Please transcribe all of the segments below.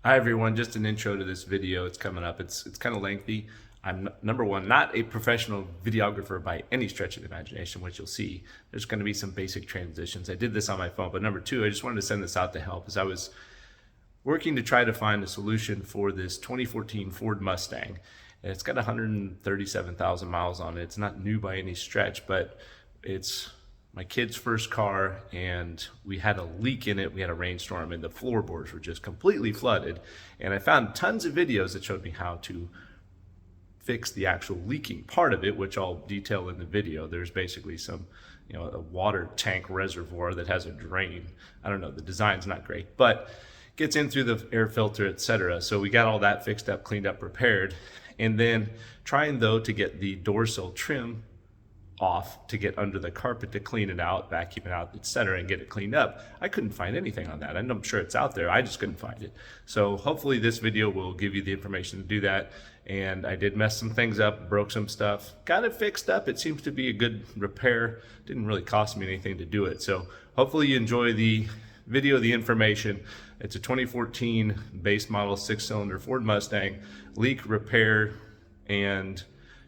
Hi everyone, just an intro to this video. It's coming up. It's kind of lengthy. I'm number one, not a professional videographer by any stretch of the imagination, which you'll see. There's going to be some basic transitions. I did this on my phone, but number two, I just wanted to send this out to help as I was working to try to find a solution for this 2014 Ford Mustang. It's got 137,000 miles on it. It's not new by any stretch, but it's my kid's first car, and we had a leak in it. We had a rainstorm and the floorboards were just completely flooded. And I found tons of videos that showed me how to fix the actual leaking part of it, which I'll detail in the video. There's basically some, a water tank reservoir that has a drain. I don't know, the design's not great, but gets in through the air filter, etc. So we got all that fixed up, cleaned up, repaired, and then trying though to get the door sill trim off to get under the carpet to clean it out, vacuum it out, etc., and get it cleaned up. I couldn't find anything on that. And I'm sure it's out there. I just couldn't find it. So hopefully this video will give you the information to do that. And I did mess some things up, broke some stuff, got it fixed up. It seems to be a good repair. Didn't really cost me anything to do it. So hopefully you enjoy the video, the information. It's a 2014 base model 6-cylinder Ford Mustang, leak repair and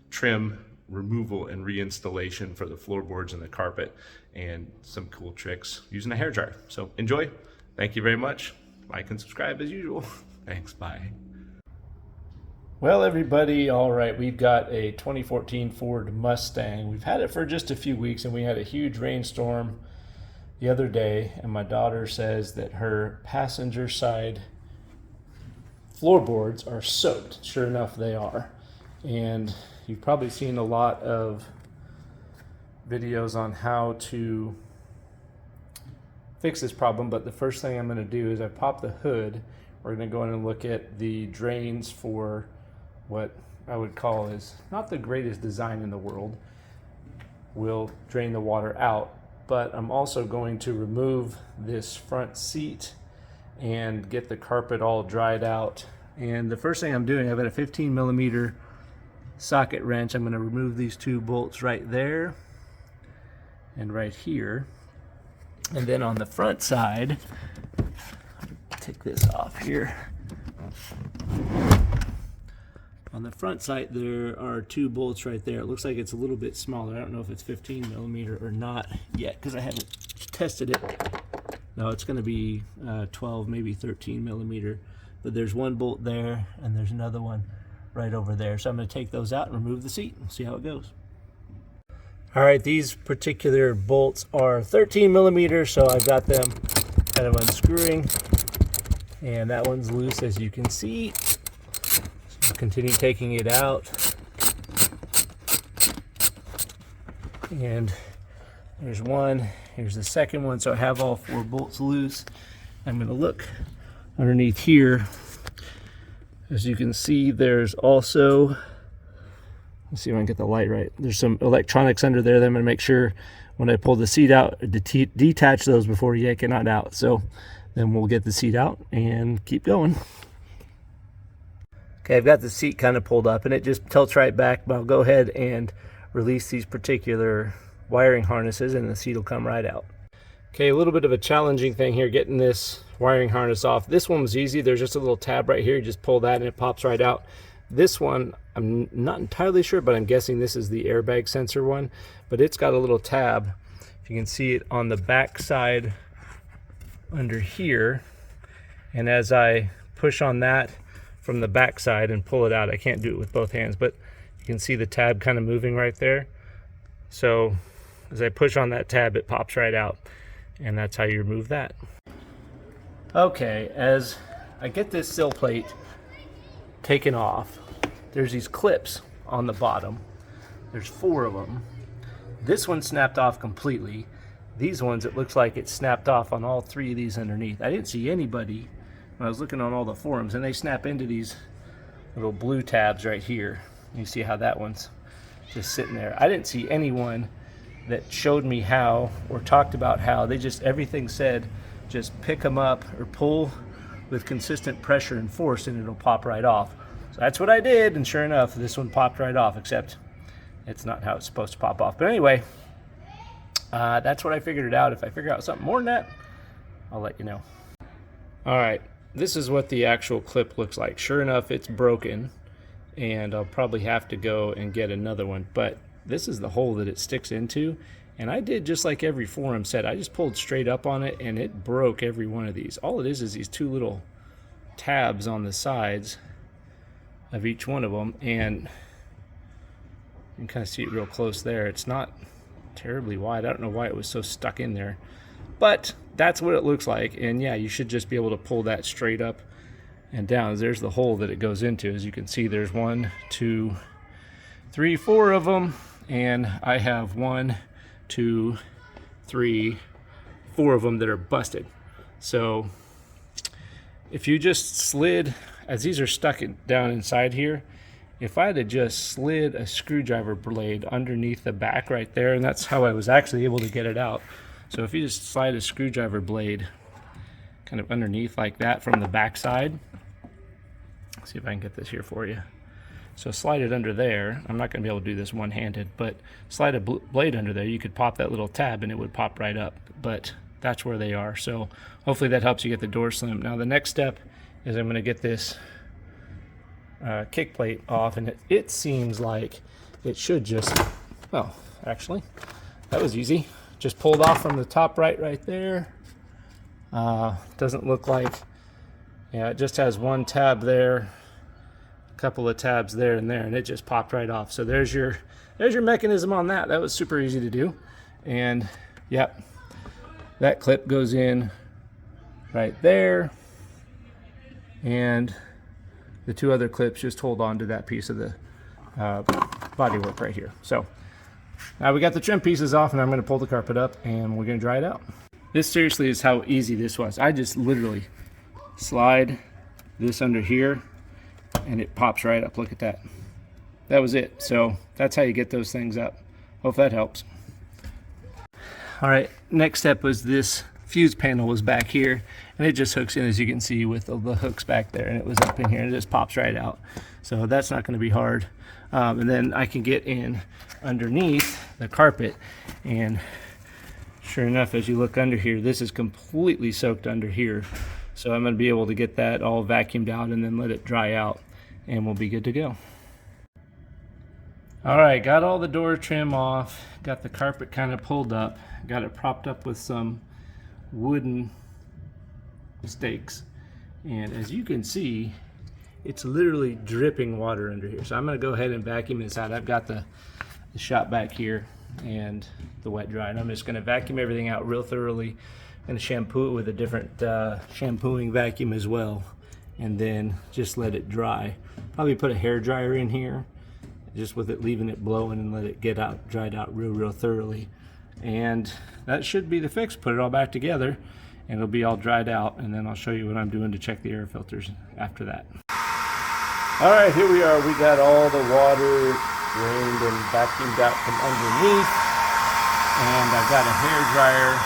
trim removal and reinstallation for the floorboards and the carpet, and some cool tricks using a hairdryer. So enjoy. Thank you very much. Like and subscribe as usual. Thanks. Bye. Well, everybody, all right, we've got a 2014 Ford Mustang. We've had it for just a few weeks, and we had a huge rainstorm the other day, and my daughter says that her passenger side floorboards are soaked. Sure enough, they are. And you've probably seen a lot of videos on how to fix this problem, but the first thing I'm going to do is I pop the hood. We're going to go in and look at the drains for what I would call is not the greatest design in the world. We'll drain the water out, but I'm also going to remove this front seat and get the carpet all dried out. And the first thing I'm doing, I've got a 15 millimeter socket wrench. I'm going to remove these two bolts right there and right here. And then on the front side, take this off here. On the front side, there are two bolts right there. It looks like it's a little bit smaller. I don't know if it's 15 millimeter or not yet because I haven't tested it. No, it's going to be 12, maybe 13 millimeter. But there's one bolt there, and there's another one right over there. So I'm going to take those out and remove the seat and see how it goes. All right, these particular bolts are 13 millimeters, so I've got them kind of unscrewing, and that one's loose, as you can see. So I'll continue taking it out, and there's one. Here's the second one. So I have all four bolts loose. I'm going to look underneath here. As you can see, there's also, let's see if I can get the light right. There's some electronics under there that I'm going to make sure when I pull the seat out, detach those before yanking it out. So then we'll get the seat out and keep going. Okay, I've got the seat kind of pulled up and it just tilts right back, but I'll go ahead and release these particular wiring harnesses and the seat will come right out. Okay, a little bit of a challenging thing here, getting this wiring harness off. This one was easy. There's just a little tab right here. You just pull that and it pops right out. This one, I'm not entirely sure, but I'm guessing this is the airbag sensor one, but it's got a little tab. If you can see it on the back side under here, and as I push on that from the back side and pull it out, I can't do it with both hands, but you can see the tab kind of moving right there. So as I push on that tab, it pops right out, and that's how you remove that. Okay, as I get this sill plate taken off, there's these clips on the bottom. There's 4 of them. This one snapped off completely. These ones, it looks like it snapped off on all 3 of these underneath. I didn't see anybody when I was looking on all the forums, and they snap into these little blue tabs right here. You see how that one's just sitting there. I didn't see anyone that showed me how or talked about how. They just, everything said just pick them up or pull with consistent pressure and force and it'll pop right off. So that's what I did, and sure enough, this one popped right off, except it's not how it's supposed to pop off. But anyway, that's what I figured it out. If I figure out something more than that, I'll let you know. All right, this is what the actual clip looks like. Sure enough, it's broken, and I'll probably have to go and get another one, but this is the hole that it sticks into. And I did just like every forum said. I just pulled straight up on it and it broke every one of these. All it is these two little tabs on the sides of each one of them, and you can kind of see it real close there. It's not terribly wide. I don't know why it was so stuck in there, but that's what it looks like. And yeah, you should just be able to pull that straight up and down. There's the hole that it goes into. As you can see, there's 1, 2, 3, 4 of them, and I have 1, 2, 3, 4 of them that are busted. So if you just slid, as these are stuck down inside here, if I had just slid a screwdriver blade underneath the back right there, and that's how I was actually able to get it out. So if you just slide a screwdriver blade kind of underneath like that from the back side, let's see if I can get this here for you. So slide it under there. I'm not going to be able to do this one-handed, but slide a blade under there. You could pop that little tab and it would pop right up, but that's where they are. So hopefully that helps you get the door slim. Now the next step is I'm going to get this kick plate off, and it seems like it should just, well, actually, that was easy. Just pulled off from the top right there. Doesn't look like, yeah, it just has one tab there, couple of tabs there and there, and it just popped right off. So there's your mechanism on that. That was super easy to do. And yep, that clip goes in right there, and the two other clips just hold on to that piece of the bodywork right here. So now we got the trim pieces off, and I'm going to pull the carpet up and we're going to dry it out. This seriously is how easy this was. I just literally slide this under here and it pops right up. Look at that. That was it. So that's how you get those things up. Hope that helps. All right, next step was this fuse panel was back here, and it just hooks in, as you can see, with the hooks back there, and it was up in here and it just pops right out. So that's not going to be hard. And then I can get in underneath the carpet, and sure enough, as you look under here, this is completely soaked under here. So I'm going to be able to get that all vacuumed out and then let it dry out, and we'll be good to go. All right, got all the door trim off, got the carpet kind of pulled up, got it propped up with some wooden stakes, and as you can see, it's literally dripping water under here. So I'm going to go ahead and vacuum this out. I've got the shop back here and the wet dry, and I'm just going to vacuum everything out real thoroughly. I'm going to shampoo it with a different shampooing vacuum as well, and then just let it dry. Probably put a hair dryer in here, just with it, leaving it blowing, and let it get out, dried out real thoroughly. And that should be the fix. Put it all back together and it'll be all dried out, and then I'll show you what I'm doing to check the air filters after that. All right, here we are. We got all the water drained and vacuumed out from underneath, and I've got a hair dryer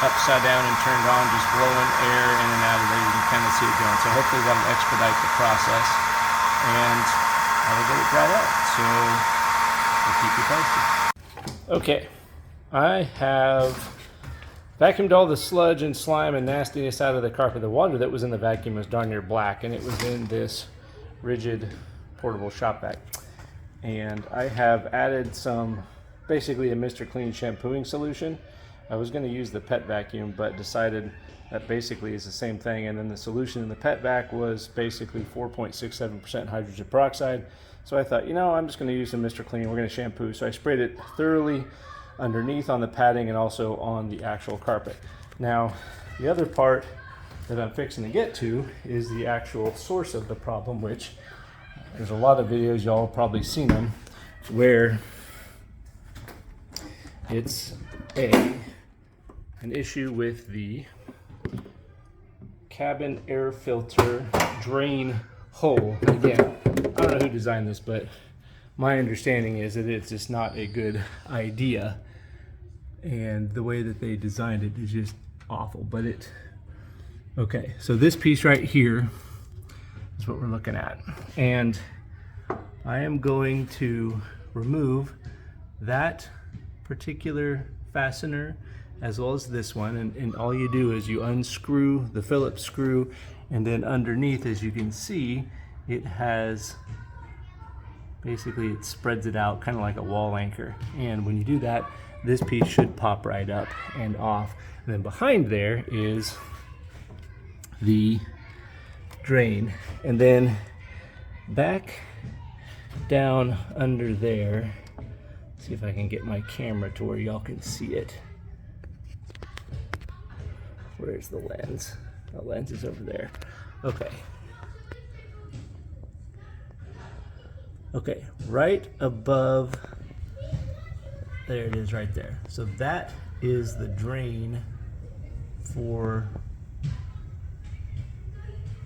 upside down and turned on, just blowing air in and out of there. You can kind of see it going. So hopefully that'll expedite the process, and I'll get it dried out. So we'll keep you posted. Okay, I have vacuumed all the sludge and slime and nastiness out of the carpet. The water that was in the vacuum was darn near black, and it was in this rigid portable shop vac. And I have added some, basically a Mr. Clean shampooing solution. I was going to use the pet vacuum, but decided that basically is the same thing. And then the solution in the pet vac was basically 4.67% hydrogen peroxide. So I thought, you know, I'm just going to use some Mr. Clean. We're going to shampoo. So I sprayed it thoroughly underneath on the padding and also on the actual carpet. Now, the other part that I'm fixing to get to is the actual source of the problem, which there's a lot of videos, y'all have probably seen them, where it's an issue with the cabin air filter drain hole. Again, I don't know who designed this, but my understanding is that it's just not a good idea, and the way that they designed it is just awful. But okay, so this piece right here is what we're looking at, and I am going to remove that particular fastener as well as this one, and all you do is you unscrew the Phillips screw, and then underneath, as you can see, it has basically, it spreads it out kind of like a wall anchor, and when you do that, this piece should pop right up and off. And then behind there is the drain, and then back down under there, see if I can get my camera to where y'all can see it. Where's the lens? The lens is over there. Okay. Okay, right above, there it is right there. So that is the drain for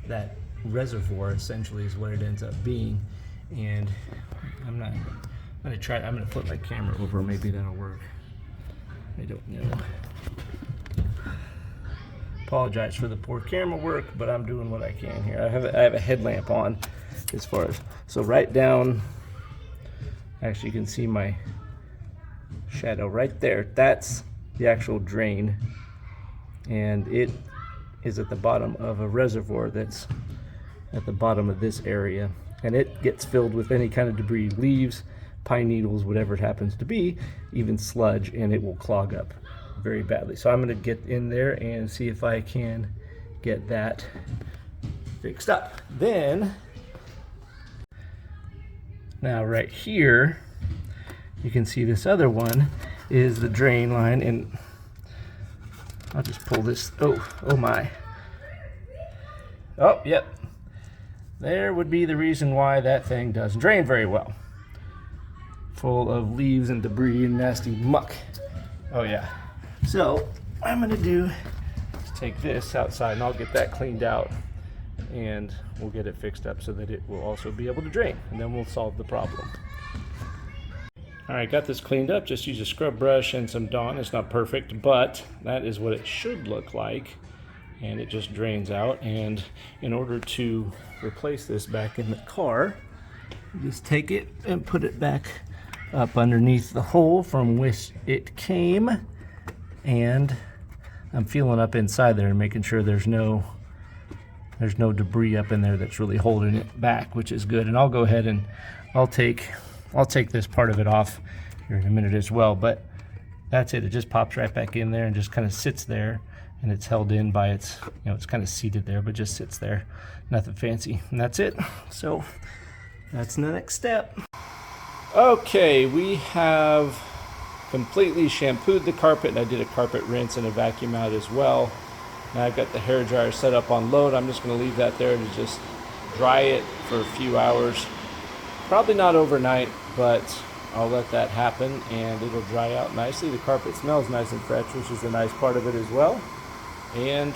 that reservoir, essentially, is what it ends up being. And I'm gonna flip my camera over, maybe that'll work. I don't know. Apologize for the poor camera work, but I'm doing what I can here. I have a headlamp on as far as, so right down, actually you can see my shadow right there. That's the actual drain, and it is at the bottom of a reservoir that's at the bottom of this area, and it gets filled with any kind of debris, leaves, pine needles, whatever it happens to be, even sludge, and it will clog up very badly. So I'm going to get in there and see if I can get that fixed up. Then, now right here, you can see this other one is the drain line, and I'll just pull this, oh my. Oh, yep. There would be the reason why that thing doesn't drain very well. Full of leaves and debris and nasty muck. Oh yeah. So what I'm gonna do is take this outside and I'll get that cleaned out, and we'll get it fixed up so that it will also be able to drain, and then we'll solve the problem. All right, got this cleaned up. Just use a scrub brush and some Dawn. It's not perfect, but that is what it should look like, and it just drains out. And in order to replace this back in the car, you just take it and put it back up underneath the hole from which it came, and I'm feeling up inside there and making sure there's no debris up in there that's really holding it back, which is good. And I'll go ahead and I'll take this part of it off here in a minute as well, but that's it. It just pops right back in there and just kind of sits there, and it's held in by its, it's kind of seated there, but just sits there, nothing fancy, and that's it. So that's the next step. Okay, we have completely shampooed the carpet, and I did a carpet rinse and a vacuum out as well. Now I've got the hair dryer set up on load. I'm just going to leave that there to just dry it for a few hours. Probably not overnight, but I'll let that happen and it'll dry out nicely. The carpet smells nice and fresh, which is a nice part of it as well. And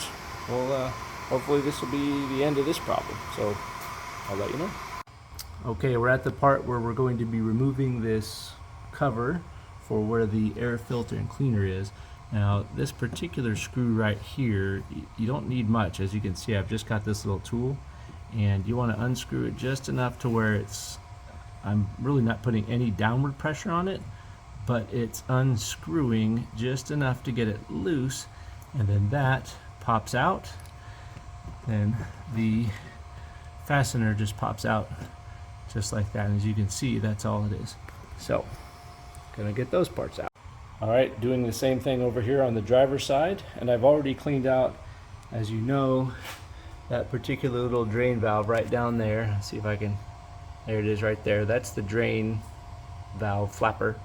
we'll, hopefully this will be the end of this problem. So I'll let you know. Okay, we're at the part where we're going to be removing this cover for where the air filter and cleaner is. Now this particular screw right here, you don't need much. As you can see, I've just got this little tool, and you want to unscrew it just enough to where I'm really not putting any downward pressure on it, but it's unscrewing just enough to get it loose, and then that pops out, then the fastener just pops out just like that. And as you can see, that's all it is. So gonna get those parts out. All right, doing the same thing over here on the driver's side, and I've already cleaned out, as you know, that particular little drain valve right down there. Let's see if I can, there it is right there. That's the drain valve flapper,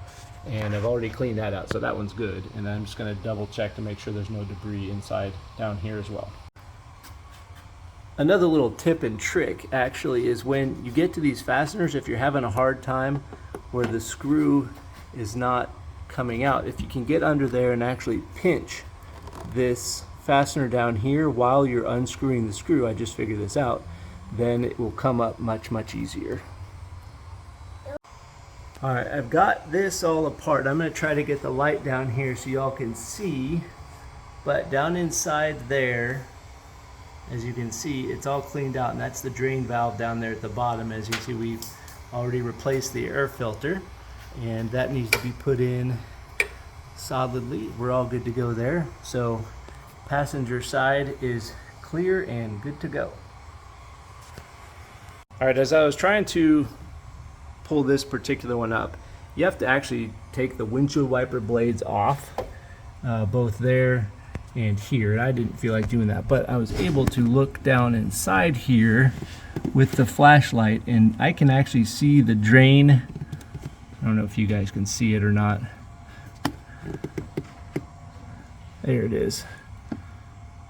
and I've already cleaned that out, so that one's good. And I'm just gonna double check to make sure there's no debris inside down here as well. Another little tip and trick actually is when you get to these fasteners, if you're having a hard time where the screw is not coming out, if you can get under there and actually pinch this fastener down here while you're unscrewing the screw, I just figured this out, then it will come up much easier. Alright, I've got this all apart. I'm going to try to get the light down here so y'all can see, but down inside there, as you can see, it's all cleaned out, and that's the drain valve down there at the bottom. As you see, we've already replaced the air filter, and that needs to be put in solidly. We're all good to go there. So passenger side is clear and good to go. All right, as I was trying to pull this particular one up, you have to actually take the windshield wiper blades off, both there and here. I didn't feel like doing that, but I was able to look down inside here with the flashlight, and I can actually see the drain. I don't know if you guys can see it or not. There it is.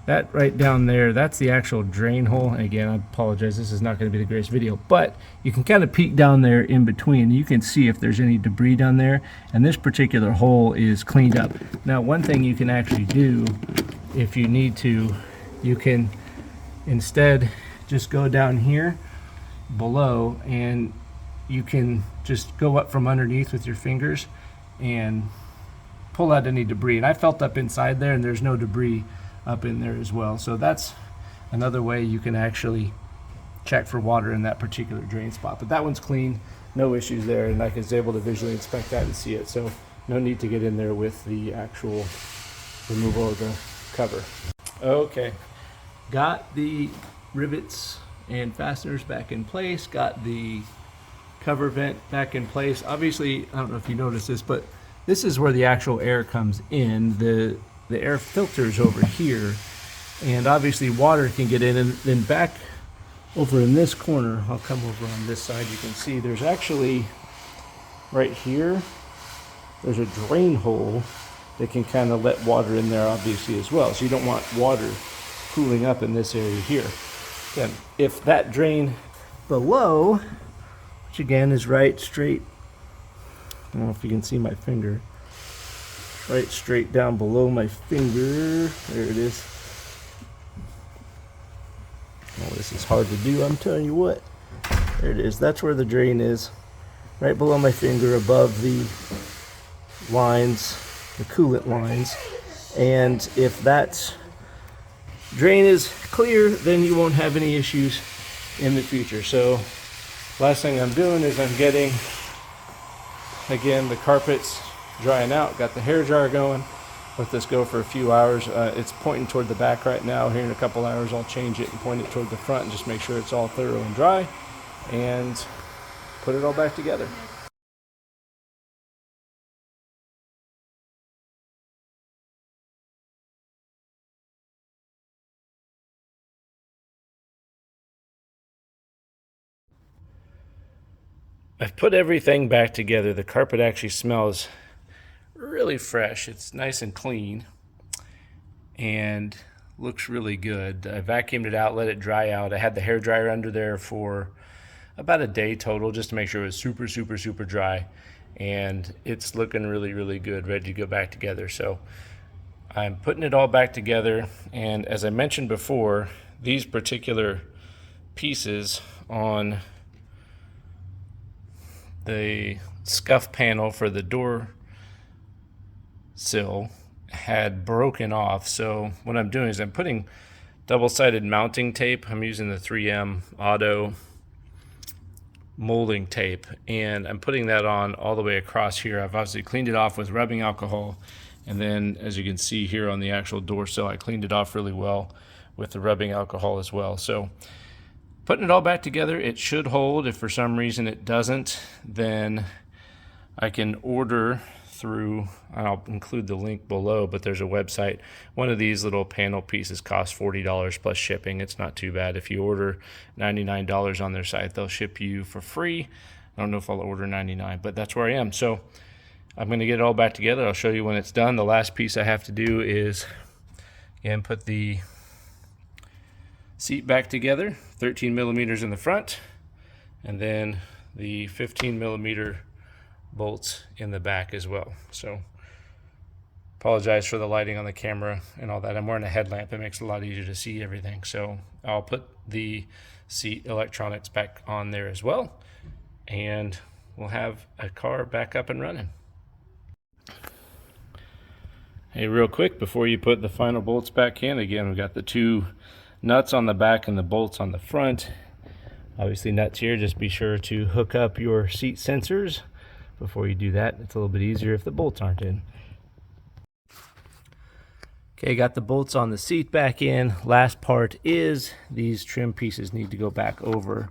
That right down there, that's the actual drain hole. And again, I apologize, this is not going to be the greatest video, but you can kind of peek down there in between. You can see if there's any debris down there, and this particular hole is cleaned up. Now, one thing you can actually do, if you need to, you can instead just go down here below, and you can just go up from underneath with your fingers and pull out any debris. And I felt up inside there, and there's no debris up in there as well. So that's another way you can actually check for water in that particular drain spot. But that one's clean, no issues there, and I was able to visually inspect that and see it. So no need to get in there with the actual removal of the cover. Okay, got the rivets and fasteners back in place, got the cover vent back in place. Obviously, I don't know if you noticed this, but this is where the actual air comes in. The air filters over here, and obviously water can get in. And then back over in this corner, I'll come over on this side, you can see there's actually right here, there's a drain hole that can kind of let water in there obviously as well. So you don't want water pooling up in this area here. Again, if that drain below, which again is right straight, I don't know if you can see my finger, right straight down below my finger. There it is. Oh, this is hard to do, I'm telling you what. There it is. That's where the drain is. Right below my finger, above the lines, the coolant lines. And if that drain is clear, then you won't have any issues in the future. So last thing I'm doing is I'm getting, again, the carpets drying out, got the hair dryer going, let this go for a few hours. It's pointing toward the back right now. Here in a couple hours I'll change it and point it toward the front and just make sure it's all thorough and dry, and put it all back together. I've put everything back together. The carpet actually smells really fresh. It's nice and clean and looks really good. I vacuumed it out, let it dry out. I had the hair dryer under there for about a day total just to make sure it was super, super, super dry. And it's looking really, really good, ready to go back together. So I'm putting it all back together. And as I mentioned before, these particular pieces on the scuff panel for the door sill had broken off. So what I'm doing is I'm putting double-sided mounting tape. I'm using the 3M Auto molding tape, and I'm putting that on all the way across here. I've obviously cleaned it off with rubbing alcohol, and then as you can see here on the actual door sill, I cleaned it off really well with the rubbing alcohol as well. So putting it all back together, it should hold. If for some reason it doesn't, then I can order through, I'll include the link below, but there's a website. One of these little panel pieces costs $40 plus shipping. It's not too bad. If you order $99 on their site, they'll ship you for free. I don't know if I'll order $99, but that's where I am. So I'm going to get it all back together. I'll show you when it's done. The last piece I have to do is, again, put the seat back together, 13 millimeters in the front, and then the 15 millimeter bolts in the back as well. So apologize for the lighting on the camera and all that. I'm wearing a headlamp. It makes it a lot easier to see everything. So I'll put the seat electronics back on there as well, and we'll have a car back up and running. Hey, real quick, before you put the final bolts back in, again, we've got the two nuts on the back and the bolts on the front. Obviously nuts here, just be sure to hook up your seat sensors before you do that. It's a little bit easier if the bolts aren't in. Okay, got the bolts on the seat back in. Last part is these trim pieces need to go back over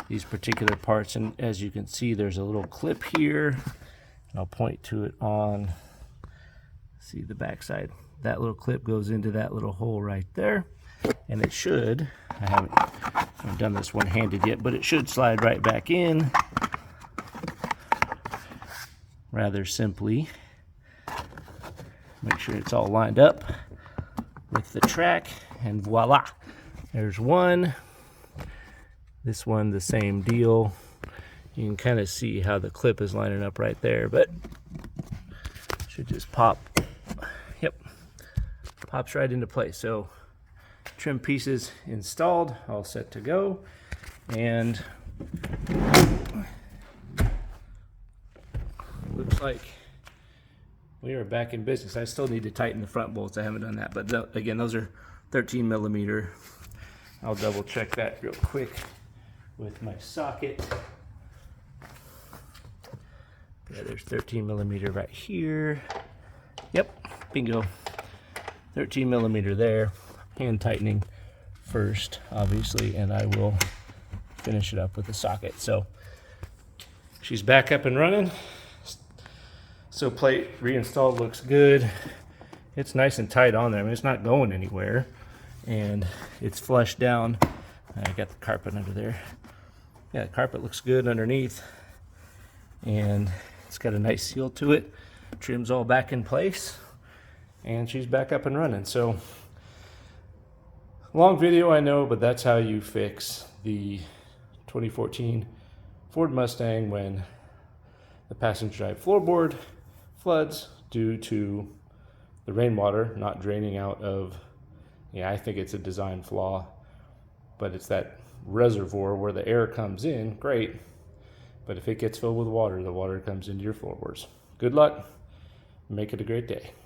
these particular parts, and as you can see there's a little clip here, and I'll point to it on, see the back side. That little clip goes into that little hole right there, and it should, I haven't done this one-handed yet, but it should slide right back in rather simply. Make sure it's all lined up with the track, and voila, there's one. This one, the same deal. You can kind of see how the clip is lining up right there, but should just pop. Yep, pops right into place. So trim pieces installed, all set to go, and looks like we are back in business. I still need to tighten the front bolts. I haven't done that, but again, those are 13 millimeter. I'll double check that real quick with my socket. Yeah, there's 13 millimeter right here. Yep, bingo. 13 millimeter there. Hand tightening first, obviously, and I will finish it up with the socket. So she's back up and running. So plate reinstalled, looks good. It's nice and tight on there. I mean, it's not going anywhere, and it's flushed down. I got the carpet under there. Yeah, the carpet looks good underneath, and it's got a nice seal to it. Trim's all back in place, and she's back up and running. So long video, I know, but that's how you fix the 2014 Ford Mustang when the passenger side floorboard floods due to the rainwater not draining out of, yeah, I think it's a design flaw, but it's that reservoir where the air comes in, great, but if it gets filled with water, the water comes into your floorboards. Good luck, make it a great day.